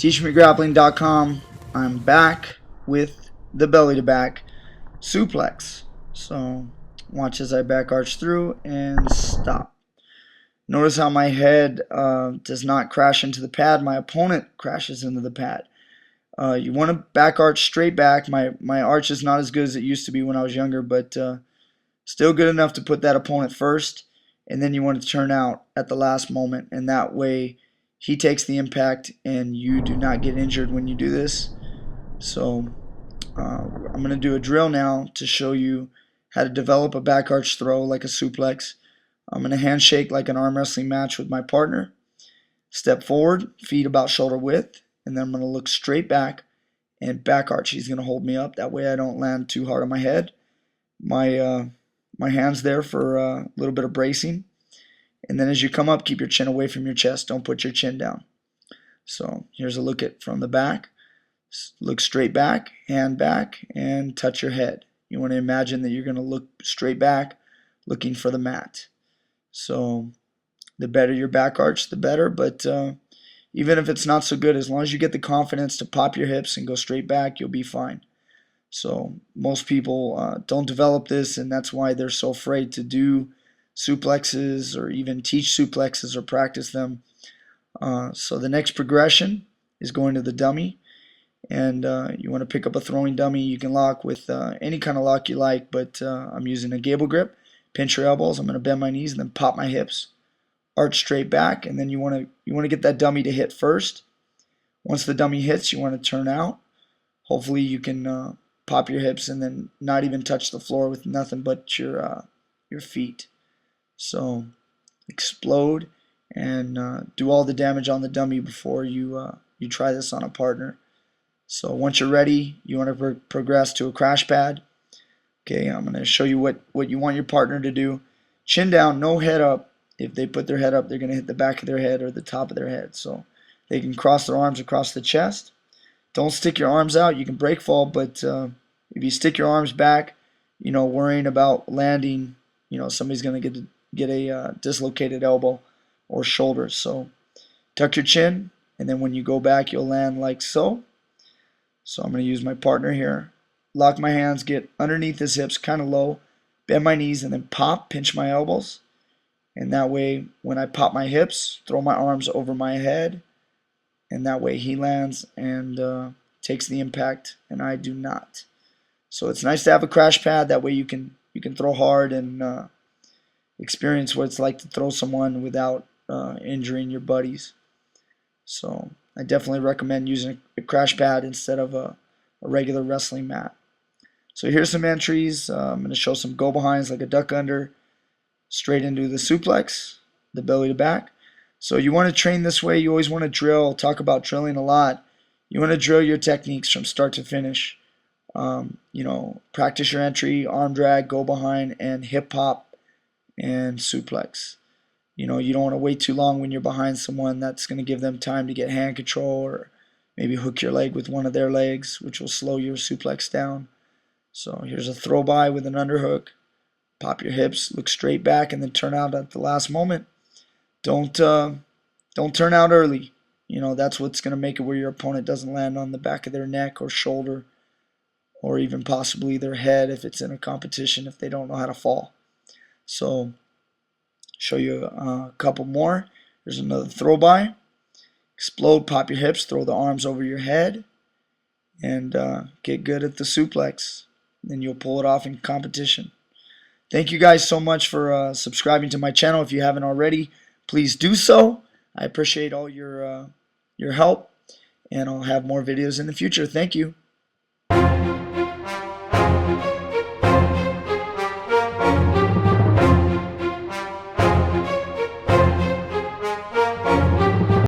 TeachMeGrappling.com. I'm back with the belly to back suplex. So watch as I back arch through and stop. Notice how my head does not crash into the pad. My opponent crashes into the pad. You want to back arch straight back. My arch is not as good as it used to be when I was younger, but still good enough to put that opponent first. And then you want to turn out at the last moment, and that way he takes the impact and you do not get injured when you do this. So I'm going to do a drill now to show you how to develop a back arch throw like a suplex. I'm going to handshake like an arm wrestling match with my partner. Step forward, feet about shoulder width, and then I'm going to look straight back and back arch. He's going to hold me up. That way I don't land too hard on my head. My hand's there for a little bit of bracing. And then as you come up, keep your chin away from your chest. Don't put your chin down. So here's a look at from the back. Look straight back, hand back, and touch your head. You want to imagine that you're going to look straight back, looking for the mat. So the better your back arch, the better. But even if it's not so good, as long as you get the confidence to pop your hips and go straight back, you'll be fine. So most people don't develop this, and that's why they're so afraid to do suplexes or even teach suplexes or practice them. So the next progression is going to the dummy, and you want to pick up a throwing dummy. You can lock with any kind of lock you like, but I'm using a gable grip. Pinch your elbows. I'm going to bend my knees and then pop my hips, arch straight back, and then you want to get that dummy to hit first. Once the dummy hits, you want to turn out. Hopefully you can pop your hips and then not even touch the floor with nothing but your feet. So explode and do all the damage on the dummy before you try this on a partner. So once you're ready, you want to progress to a crash pad. Okay, I'm going to show you what you want your partner to do. Chin down, no head up. If they put their head up, they're going to hit the back of their head or the top of their head. So they can cross their arms across the chest. Don't stick your arms out. You can break fall, but if you stick your arms back, worrying about landing, somebody's going to get a dislocated elbow or shoulder. So tuck your chin, and then when you go back, you'll land like so. So I'm going to use my partner here. Lock my hands, get underneath his hips, kind of low, bend my knees, and then pop, pinch my elbows. And that way, when I pop my hips, throw my arms over my head, and that way he lands and takes the impact, and I do not. So it's nice to have a crash pad. That way you can throw hard and experience what it's like to throw someone without injuring your buddies. So I definitely recommend using a crash pad instead of a regular wrestling mat. So here's some entries. I'm going to show some go behinds like a duck under, straight into the suplex, the belly to back. So you want to train this way. You always want to drill. Talk about drilling a lot. You want to drill your techniques from start to finish. Practice your entry, arm drag, go behind, and hip hop and suplex. You don't want to wait too long when you're behind someone. That's going to give them time to get hand control or maybe hook your leg with one of their legs, which will slow your suplex down. So here's a throw by with an underhook. Pop your hips, look straight back, and then turn out at the last moment. Don't turn out early. That's what's going to make it where your opponent doesn't land on the back of their neck or shoulder or even possibly their head if it's in a competition, if they don't know how to fall. So show you a couple more. There's another throw by. Explode, pop your hips, throw the arms over your head, and get good at the suplex. Then you'll pull it off in competition. Thank you guys so much for subscribing to my channel. If you haven't already, please do so. I appreciate all your help, and I'll have more videos in the future. Thank you.